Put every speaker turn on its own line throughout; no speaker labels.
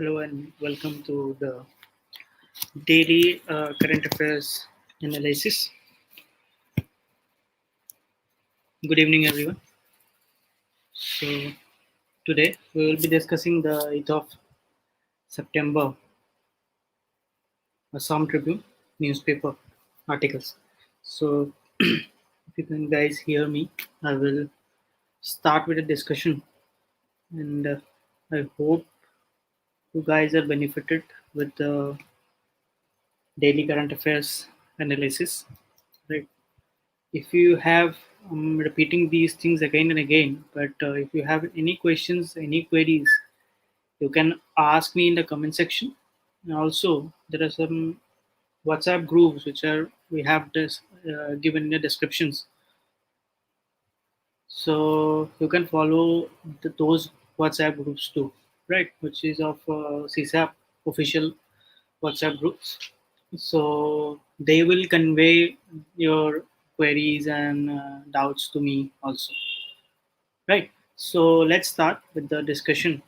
Hello and welcome to the daily current affairs analysis. Good evening, everyone. So, today we will be discussing the 8th of September Assam Tribune newspaper articles. So, if you can guys hear me, I will start with a discussion, and I hope you guys are benefited with the daily current affairs analysis. Right. If you have repeating these things again and again, but if you have any questions, any queries, you can ask me in the comment section. And also there are some WhatsApp groups which are we have this given in the descriptions, so you can follow those WhatsApp groups too, right, which is of CSAP official WhatsApp groups. So they will convey your queries and doubts to me also. Right. So let's start with the discussion.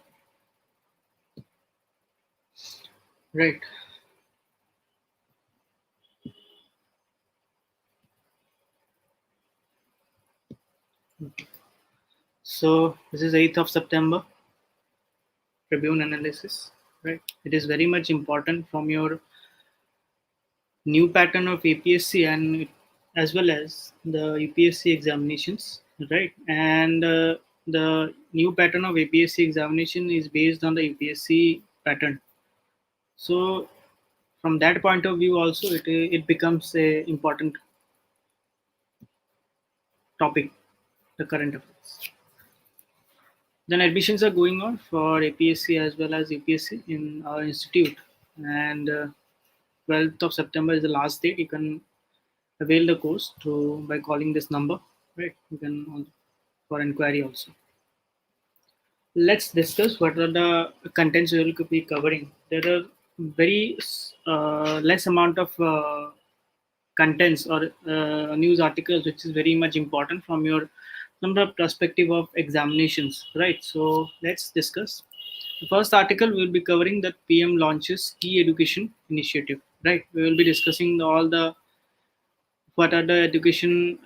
Right. So this is 8th of September Tribune analysis. Right. It is very much important from your new pattern of APSC and as well as the UPSC examinations. Right. And the new pattern of APSC examination is based on the UPSC pattern. So from that point of view, also it becomes a important topic, the current affairs. Then admissions are going on for APSC as well as UPSC in our institute, and 12th of September is the last date. You can avail the course through by calling this number, right? You can for inquiry also. Let's discuss what are the contents we will be covering. There are very less amount of contents or news articles which is very much important from the perspective of examinations, right? So let's discuss. The first article we will be covering that PM launches key education initiative, right? We will be discussing all the what are the education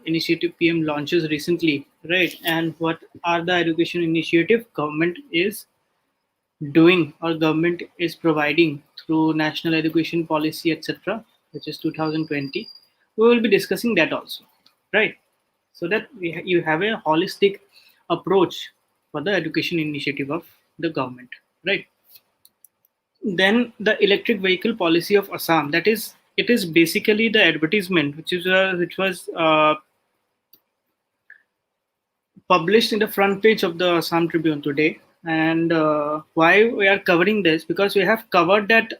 initiative PM launches recently, right? And what are the education initiative government is doing or government is providing through national education policy, etc., which is 2020. We will be discussing that also, right? So that you have a holistic approach for the education initiative of the government, right? Then the electric vehicle policy of Assam, that is it is basically the advertisement which was published in the front page of the Assam Tribune today. And why we are covering this, because we have covered that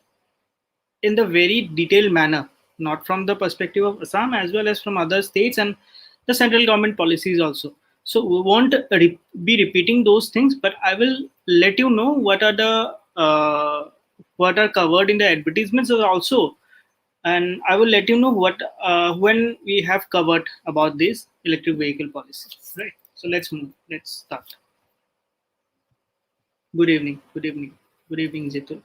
in the very detailed manner, not from the perspective of Assam as well as from other states and the central government policies also. So we won't be repeating those things, but I will let you know what are covered in the advertisements also, and I will let you know what when we have covered about this electric vehicle policy. Right. So let's move. Let's start. Good evening. Good evening. Good evening, Jitu.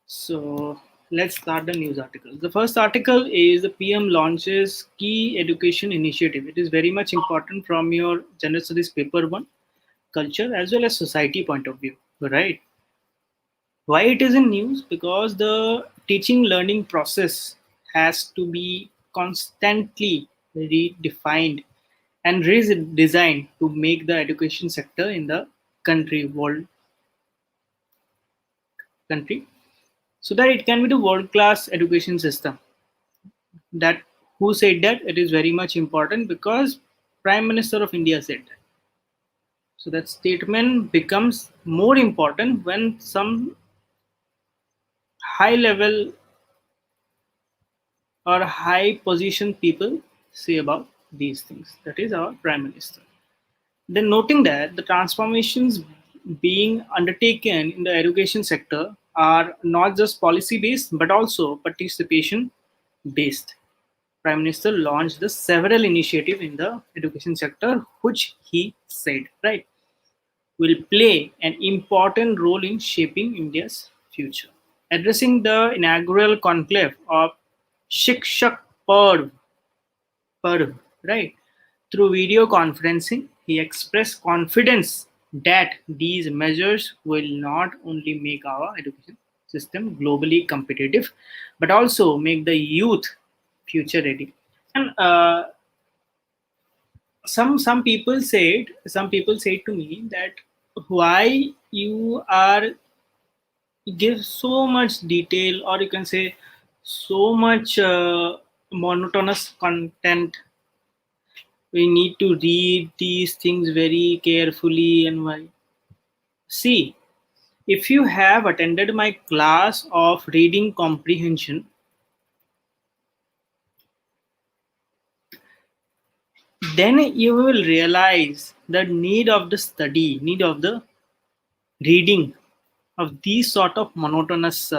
So let's start the news article. The first article is the PM launches key education initiative. It is very much important from your general studies paper one, culture as well as society point of view, right? Why it is in news? Because the teaching learning process has to be constantly redefined and redesigned to make the education sector in the country so that it can be the world class education system. That who said that? It is very much important because Prime Minister of India said that. So that statement becomes more important when some high level or high position people say about these things. That is our Prime Minister. Then noting that the transformations being undertaken in the education sector are not just policy based but also participation based. Prime Minister launched the several initiatives in the education sector, which he said, right? will play an important role in shaping India's future. Addressing the inaugural conclave of Shikshak Parv, right? Through video conferencing, he expressed confidence that these measures will not only make our education system globally competitive, but also make the youth future ready. And some people said to me that why you are give so much detail, or you can say so much monotonous content. We need to read these things very carefully. And why? See, if you have attended my class of reading comprehension, then you will realize the need of the study, need of the reading of these sort of monotonous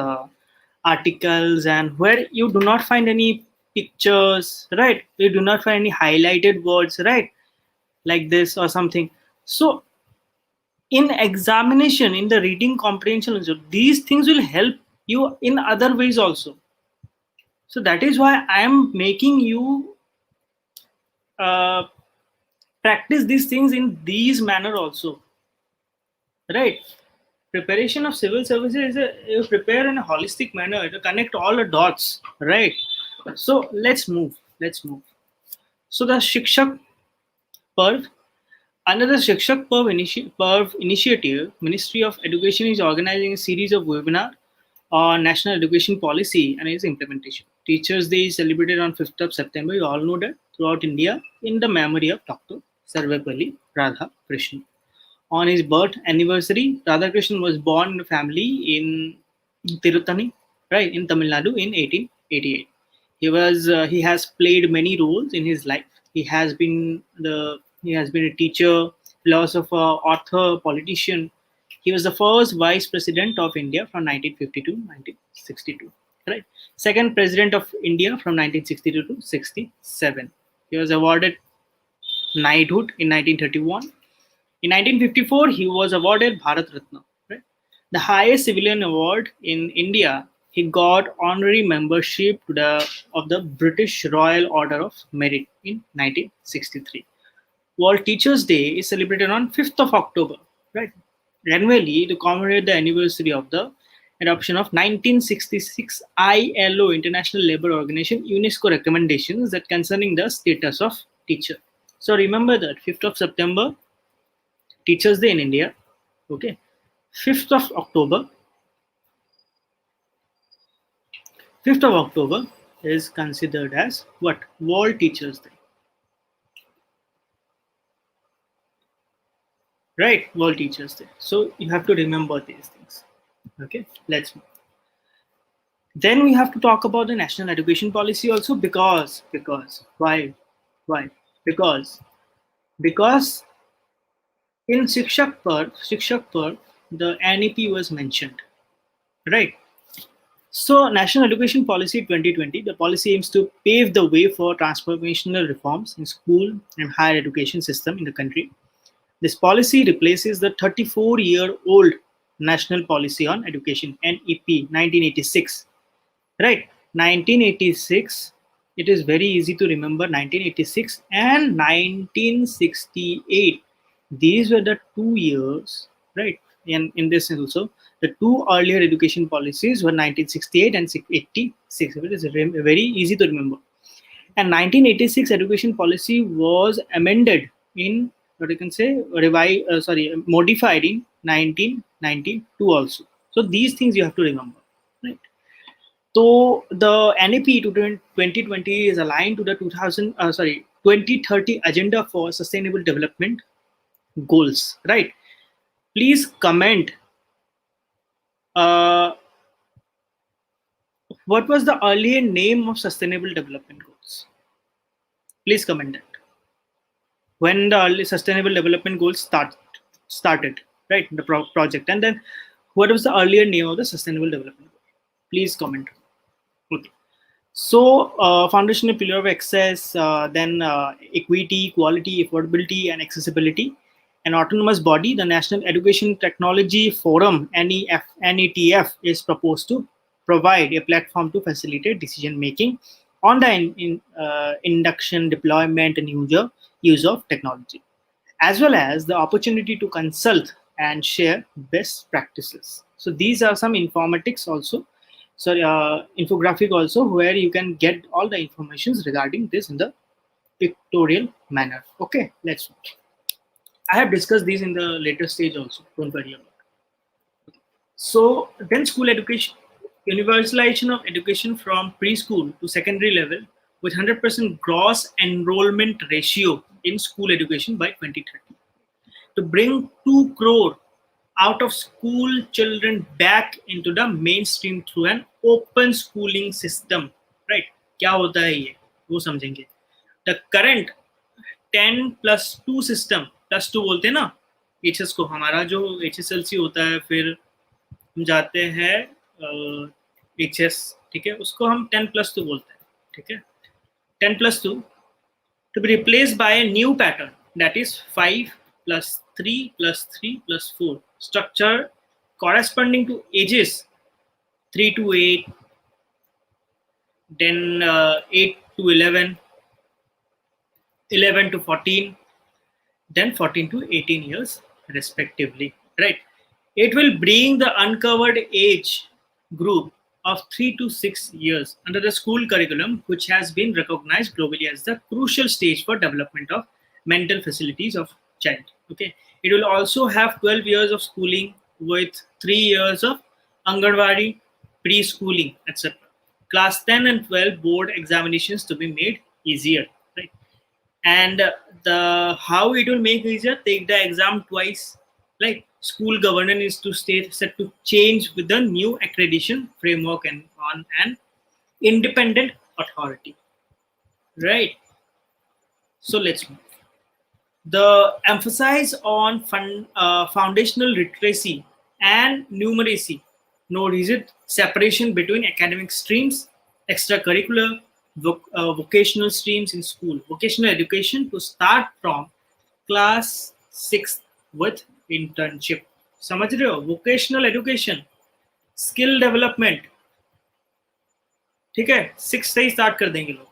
articles, and where you do not find any pictures, right? You do not find any highlighted words, right? Like this or something. So in examination, in the reading comprehension also, these things will help you in other ways also. So that is why I am making you uh, practice these things in these manner also, right? Preparation of civil services is you prepare in a holistic manner to connect all the dots, right? So let's move. So the Shikshak Parv, under the Shikshak Parv initiative, Ministry of Education is organizing a series of webinars on national education policy and its implementation. Teachers Day is celebrated on 5th of September. You all know that throughout India in the memory of Dr. Sarvepalli Radha Krishnan. On his birth anniversary, Radhakrishnan was born in a family in Tirutani, right, in Tamil Nadu in 1888. He has played many roles in his life. He has been a teacher, philosopher, author, politician. He was the first vice president of India from 1952 to 1962. Right, second president of India from 1962 to 67. He was awarded knighthood in 1931. In 1954, he was awarded Bharat Ratna, right? The highest civilian award in India. He got honorary membership of the British Royal Order of Merit in 1963. World Teachers Day is celebrated on 5th of October, right? Annually to commemorate the anniversary of the adoption of 1966 ILO International Labour Organization UNESCO recommendations that concerning the status of teacher. So remember that 5th of September, Teachers Day in India. Okay. 5th of October. 5th of October is considered as what? World Teachers Day. Right? World Teachers Day. So you have to remember these things. Okay. Let's move. Then we have to talk about the national education policy also, because why? Because in Shikshak Parv, the NEP was mentioned, right? So, National Education Policy 2020, the policy aims to pave the way for transformational reforms in school and higher education system in the country. This policy replaces the 34-year-old National Policy on Education (NEP) 1986. Right, 1986. It is very easy to remember 1986 and 1968. These were the 2 years, right? And in this also, the two earlier education policies were 1968 and 86. It is very easy to remember. And 1986 education policy was amended in what you can say modified in 1992 also. So these things you have to remember, right? So the NEP to 2020 is aligned to the 2030 agenda for sustainable development goals, right? Please comment uh, what was the earlier name of sustainable development goals. Please comment that. When the early sustainable development goals started, right? The project, and then what was the earlier name of the sustainable development goal? Please comment. Okay. So, foundational pillar of access, then equity, quality, affordability, and accessibility, an autonomous body, the National Education Technology Forum (NETF) is proposed to provide a platform to facilitate decision making on the induction, deployment, and use of technology, as well as the opportunity to consult and share best practices. So these are some informatics also, sorry, infographic also, where you can get all the informations regarding this in the pictorial manner. Okay, let's watch. I have discussed these in the later stage also. Don't worry about it. So then school education, universalization of education from preschool to secondary level with 100% gross enrollment ratio in school education by 2030. To bring 2 crore out of school children back into the mainstream through an open schooling system. Right? क्या होता है ये? वो समझेंगे. The current 10+2 system, +2 बोलते हैं ना HS को, हमारा जो एचएसएलसी होता है, फिर हम जाते हैं एचएस, ठीक है, उसको हम 10+2 बोलते हैं, ठीक है. 10+2 to be replaced by a new pattern, that is 5+3+3+4 structure corresponding to ages 3 to 8, then 8 to 11, 11 to 14, then 14 to 18 years respectively, right? It will bring the uncovered age group of 3 to 6 years under the school curriculum, which has been recognized globally as the crucial stage for development of mental facilities of child. Okay, it will also have 12 years of schooling with 3 years of Anganwadi, preschooling, etc. Class 10 and 12 board examinations to be made easier, right? And the how it will make easier, take the exam twice. Like school governance is to stay set to change with the new accreditation framework and on an independent authority, right? So let's move. The emphasis on foundational literacy and numeracy, no rigid separation between academic streams, extracurricular, vocational streams in school, vocational education to start from class 6 with internship. समझ रहे हो? Vocational education, skill development, ठीक है, 6 से ही start कर देंगे लोग,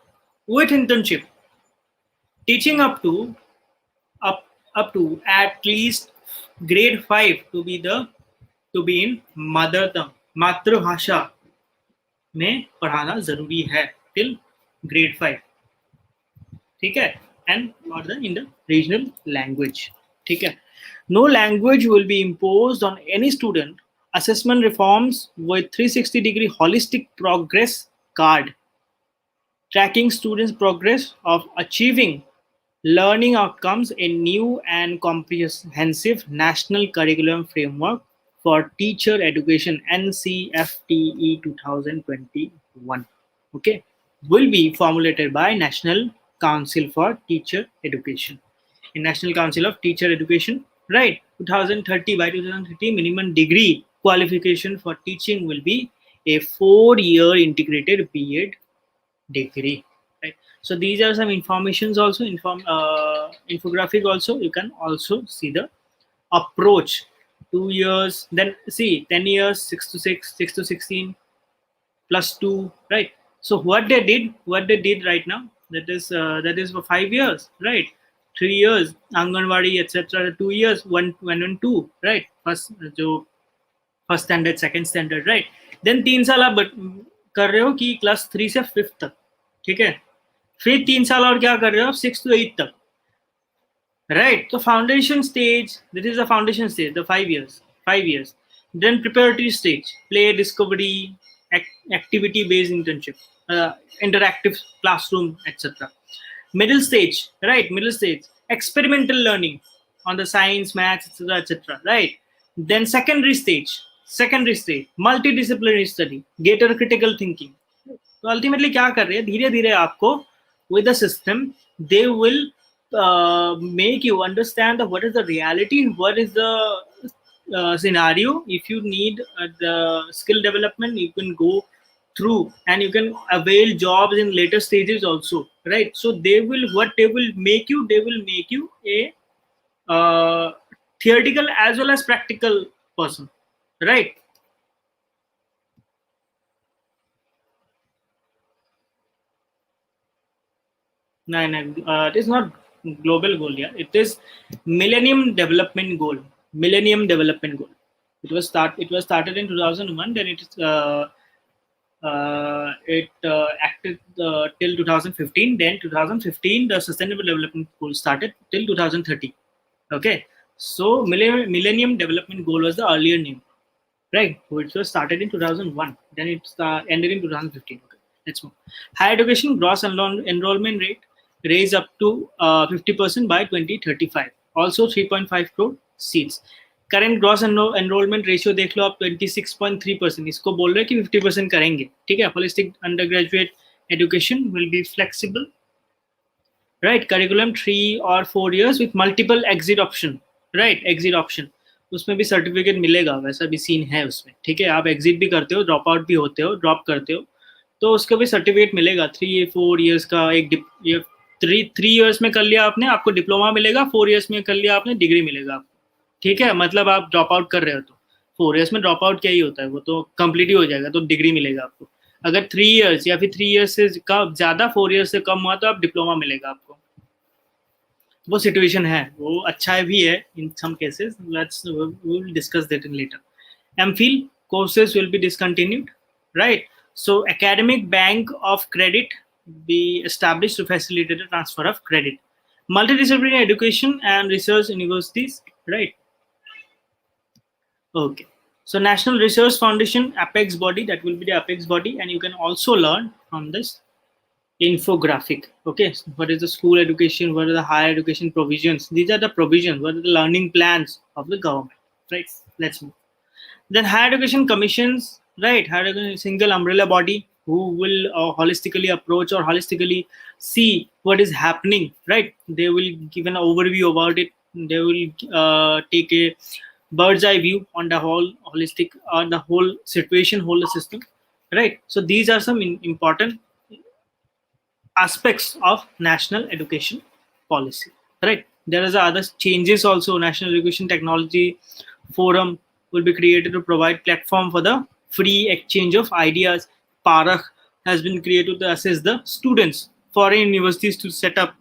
with internship, teaching up to at least grade 5 to be in mother tongue, मातृभाषा में पढ़ाना जरूरी है till grade 5, ठीक है, and or in the regional language, ठीक है. No language will be imposed on any student. Assessment reforms with 360-degree holistic progress card, tracking students' progress of achieving learning outcomes, a new and comprehensive national curriculum framework for teacher education, NCFTE 2021, okay, will be formulated by National Council for Teacher Education. In National Council of Teacher Education, right, 2030, by 2030, minimum degree qualification for teaching will be a 4-year integrated B.Ed degree, right? So these are some informations also, infographic also. You can also see the approach. 2 years, then see 10 years, 6 to 6, 6 to 16, +2, right? So what they did right now, that is for 5 years, right? 3 years Anganwadi, etc. 2 years, 1 and 2, right? First standard, second standard, right? Then 3 साल आप कर रहे हो कि class 3 से 5th तक, ठीक है. फिर 3 साल और क्या कर रहे हो, 6 to 8 तक, right? So foundation stage, this is the foundation stage, the 5 years. Then preparatory stage, play, discovery, activity based internship, interactive classroom, etc. Middle stage, right? Middle stage, experimental learning on the science, maths, etc., right? Then secondary stage, multidisciplinary study, greater critical thinking. तो ultimately क्या कर रहे हैं, धीरे धीरे आपको with the system they will make you understand what is the reality, what is the scenario. If you need the skill development, you can go through and you can avail jobs in later stages also, right? So they will make you a theoretical as well as practical person, right? No, no, it is not global goal. Yeah, it is Millennium Development Goal. Millennium Development Goal. It was started in 2001. Then it acted till 2015. Then 2015, the Sustainable Development Goal started till 2030. Okay, so Millennium Development Goal was the earlier name, right? Which was started in 2001. Then it ended in 2015. Okay, let's move. Higher education gross enrollment rate raised up to 50% by 2035. Also 3.5 crore seats. Current gross enrollment ratio देख लो आप 26.3%. इसको बोल रहे हैं कि 50% करेंगे, ठीक है? Holistic undergraduate education will be flexible, right? Curriculum 3 or 4 years with multiple exit option, right? Exit option, उसमें भी सर्टिफिकेट मिलेगा, वैसा भी सीन है उसमें, ठीक है? आप एग्जिट भी करते हो, ड्रॉप आउट भी होते हो, ड्रॉप करते हो, तो उसका भी सर्टिफिकेट मिलेगा 3 4 years का। एक ये 3 years में कर लिया आपने, आपको डिप्लोमा मिलेगा, 4 years में कर लिया आपने, डिग्री मिलेगा आपको, ठीक है? मतलब आप ड्रॉप आउट कर रहे हो तो 4 years में ड्रॉप आउट क्या ही होता है, वो तो कंप्लीट ही हो जाएगा, तो डिग्री मिलेगा आपको। अगर 3 years या फिर 3 years से का ज़्यादा, 4 years से कम हुआ, तो आप डिप्लोमा मिलेगा आपको। वो सिचुएशन है, वो अच्छा भी है in some cases. Let's we will discuss that in later. MPhil courses will be discontinued, right? So academic bank of credit be established to facilitate the transfer of credit. Multidisciplinary education and research universities, right? Okay, so National Research Foundation apex body, that will be the apex body, and you can also learn from this infographic. Okay, so what is the school education, what are the higher education provisions? These are the provisions, what are the learning plans of the government, right? Let's move. Then higher education commissions, right? Higher education single umbrella body who will holistically approach or holistically see what is happening, right? They will give an overview about it. They will take a bird's eye view on the whole holistic, on the whole situation, whole system, right? So these are some important aspects of national education policy, right? There is other changes also. National Education Technology Forum will be created to provide platform for the free exchange of ideas. Parak has been created to assess the students. Foreign universities to set up,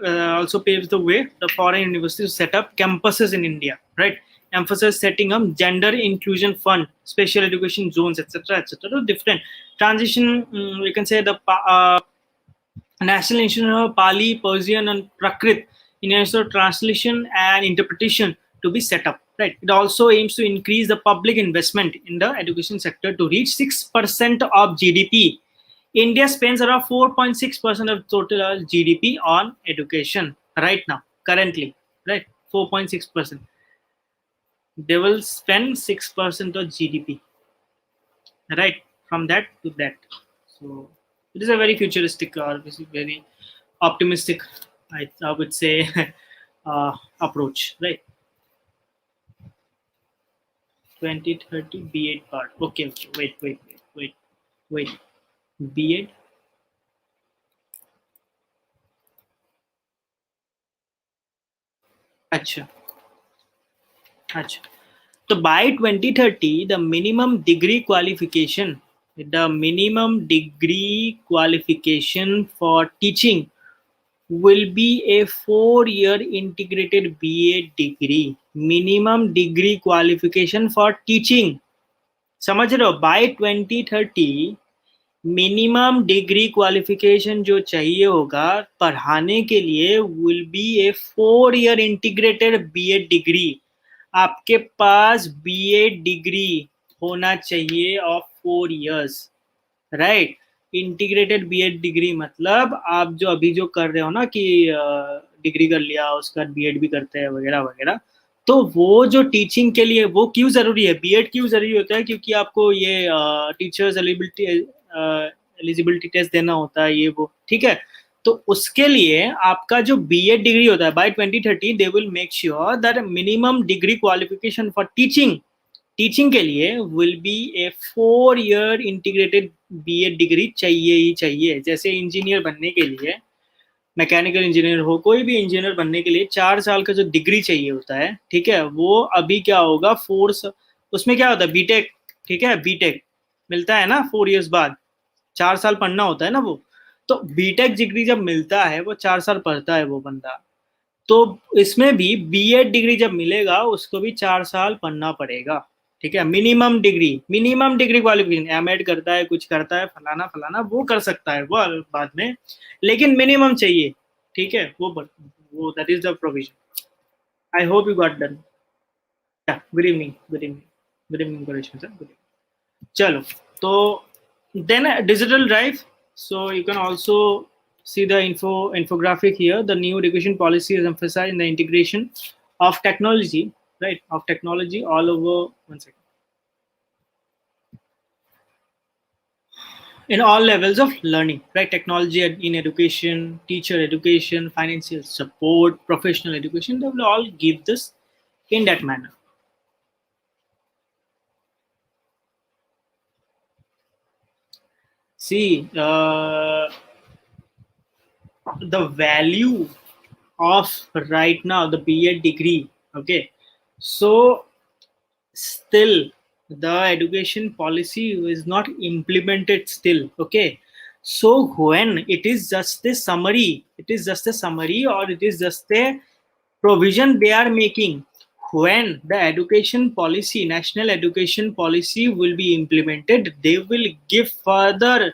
also paves the way the foreign universities to set up campuses in India, right? Emphasize setting up gender inclusion fund, special education zones, etc., etc. Different transition. We can say the National Institute of Pali, Persian, and Prakrit International Translation and Interpretation to be set up. Right. It also aims to increase the public investment in the education sector to reach 6% of GDP. India spends around 4.6% of total GDP on education right now, currently, right? 4.6%. They will spend 6% of GDP, right? From that to that. So it is a very futuristic or very optimistic, I would say, approach, right? 2030 B8 part. Okay, wait. B8. अच्छा, अच्छा. So by 2030, the minimum degree qualification for teaching will be a 4-year integrated BA degree. Minimum degree qualification for teaching. समझ रहे हो? By 2030, minimum degree qualification जो चाहिए होगा पढ़ाने के लिए will be a 4-year integrated BEd degree. आपके पास बीएड डिग्री होना चाहिए of 4 years, right? Integrated BEd degree मतलब आप जो अभी जो कर रहे हो ना कि डिग्री कर लिया उसका बीएड भी करते हैं वगैरह वगैरह, तो वो जो टीचिंग के लिए वो क्यों जरूरी है, बीएड क्यों जरूरी होता है? क्योंकि आपको ये टीचर्स एलिजिबिलिटी टेस्ट देना होता है, ये वो, ठीक है? तो उसके लिए आपका जो बीएड डिग्री होता है by 2030 they will make sure that minimum degree qualification for teaching के लिए will be a 4-year integrated BEd degree चाहिए ही चाहिए. जैसे इंजीनियर बनने के लिए मैकेनिकल इंजीनियर हो, कोई भी इंजीनियर बनने के लिए 4 साल का जो डिग्री चाहिए होता है, ठीक है, वो अभी क्या होगा, उसमें क्या होता है, बीटेक, ठीक है, बीटेक मिलता है ना 4 इयर्स बाद, 4 साल पढ़ना होता है ना वो। तो बीटेक डिग्री जब मिलता है वो 4 साल पढ़ता है वो बंदा। तो इसमें भी बीएड डिग्री जब मिलेगा उसको भी 4 साल पढ़ना पड़ेगा, ठीक है, मिनिमम डिग्री क्वालिफिकेशन, एमएड करता है, कुछ करता है, फलाना फलाना वो कर सकता है वो बाद में, लेकिन मिनिमम चाहिए, ठीक है, वो that is the provision. I hope you got done. Good evening, good evening, good evening sir, good evening. चलो, तो then digital drive, so you can also see the infographic here. The new education policy is emphasized in the integration of technology, right, of technology all over, one second, in all levels of learning, right, technology in education, teacher education, financial support, professional education, they will all give this in that manner. See, the value of right now the B.Ed degree, okay, so still the education policy is not implemented still, okay. So when it is just a summary, or it is just a provision they are making, when the education policy, national education policy will be implemented, they will give further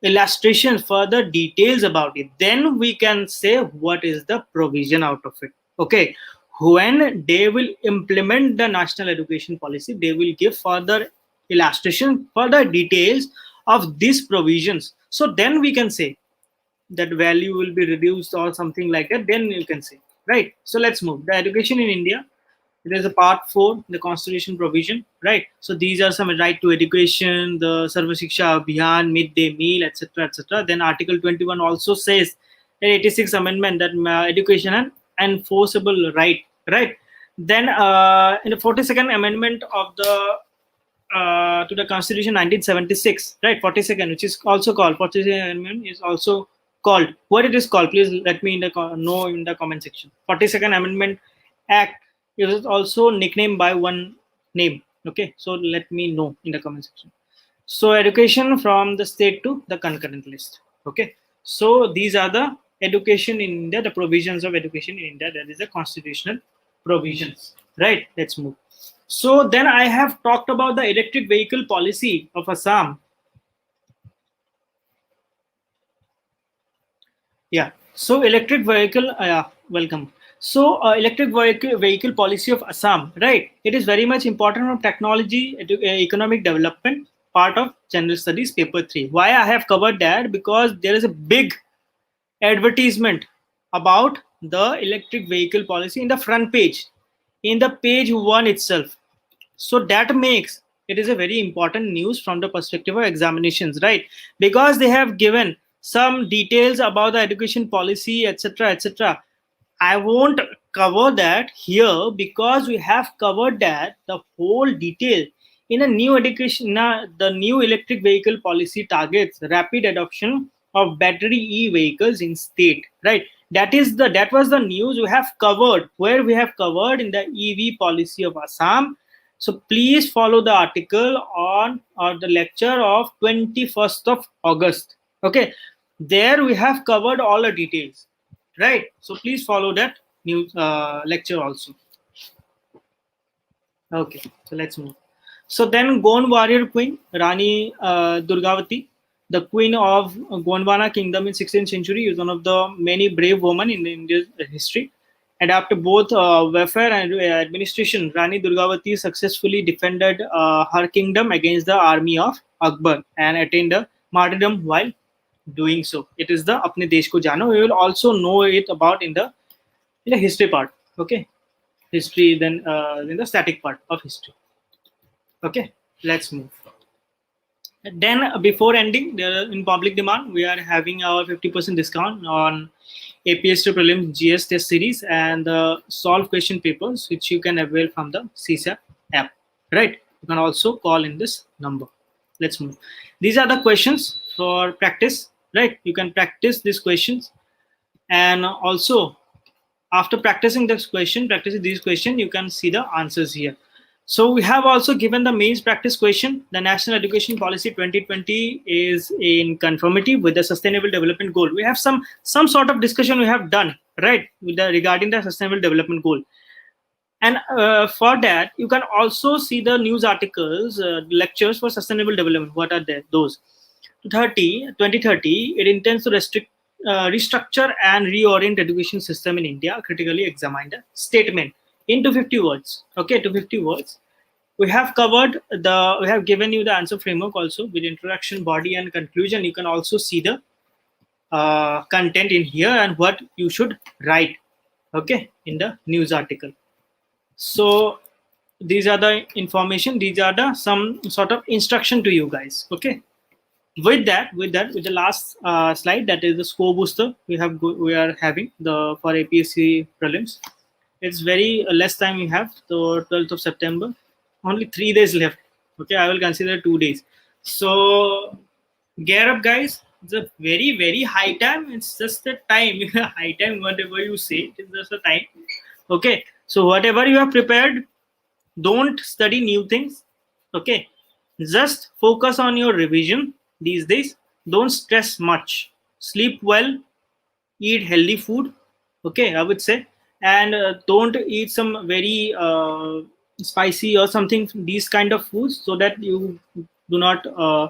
illustration, further details about it, then we can say what is the provision out of it, okay. When they will implement the national education policy, they will give further illustration, further details of these provisions, so then we can say that value will be reduced or something like that, then you can say, right. So let's move the education in India. There's a part 4, the constitution provision, right. So these are some right to education, the Sarva Shiksha Abhiyan, midday meal, etc., etc. Then article 21 also says the 86th amendment that education and enforceable right, right. Then in the 42nd amendment of the to the Constitution 1976, right? 42nd, which is also called 42nd Amendment, is also called what it is called. Please let me know in the comment section. 42nd Amendment Act is also nicknamed by one name. Okay, so let me know in the comment section. So education from the state to the concurrent list. Okay, so these are the education in India, the provisions of education in India. That is the constitutional provisions, right? Let's move. So then I have talked about the electric vehicle policy of Assam. Yeah. So electric vehicle, welcome. So electric vehicle policy of Assam, right? It is very much important from technology, economic development, part of general studies paper 3. Why I have covered that? Because there is a big advertisement about the electric vehicle policy in the front page, in the page 1 itself. So that makes it is a very important news from the perspective of examinations, right? Because they have given some details about the education policy, etc., etc. I won't cover that here because we have covered that the whole detail in a new education. The new electric vehicle policy targets rapid adoption of battery e-vehicles in state, right? That was the news we have covered, where we have covered in the EV policy of Assam. So please follow the article on or the lecture of 21st of August. Okay, there we have covered all the details, right? So please follow that new lecture also. Okay, so let's move. So then Gond warrior queen Rani Durgavati, the queen of Gondwana kingdom in 16th century, is one of the many brave women in India's history. Adapted both welfare and administration, Rani Durgavati successfully defended her kingdom against the army of Akbar and attained a martyrdom while doing so. It is the Apne Desh Ko Jano. We will also know it about in the history part. Okay, history, then in the static part of history. Okay, let's move. Then before ending, in public demand, we are having our 50% discount on APSC prelims GS test series and the solve question papers, which you can avail from the CSAP app, right? You can also call in this number. Let's move. These are the questions for practice, right? You can practice these questions. And also, after practicing these questions, you can see the answers here. So we have also given the mains practice question. The National Education Policy 2020 is in conformity with the Sustainable Development Goal. We have some sort of discussion we have done, right, with regarding the Sustainable Development Goal. And for that, you can also see the news articles, lectures for sustainable development. What are they? Those 2030, it intends to restructure and reorient education system in India. Critically examine the statement into 50 words. Okay, to 50 words. We have covered the. We have given you the answer framework also with introduction, body, and conclusion. You can also see the content in here and what you should write. Okay, in the news article. So these are the information, these are the some sort of instruction to you guys. Okay, with the last slide, that is the score booster we are having the for APSC prelims. It's very less time we have, so 12th of September, only 3 days left. Okay, I will consider 2 days. So gear up, guys. It's a very high time. It's just the time. High time, whatever you say, it's just the time. Okay, so whatever you have prepared, don't study new things. Okay, just focus on your revision these days. Don't stress much. Sleep well, eat healthy food. Okay, I would say. And don't eat some very spicy or something, these kind of foods, so that you do not uh,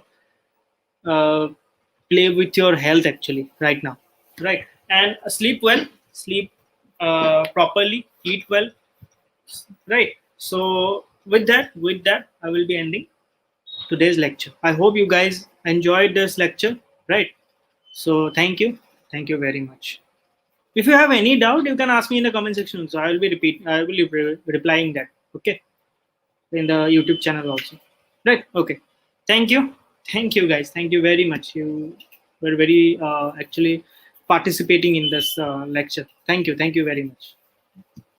play with your health actually right now, right? And sleep well, sleep properly, eat well, right? So with that I will be ending today's lecture. I hope you guys enjoyed this lecture, right? So thank you very much. If you have any doubt, you can ask me in the comment section, so I will be replying that. Okay, in the YouTube channel also, right? Okay, thank you guys, thank you very much. You were very actually participating in this lecture. Thank you very much.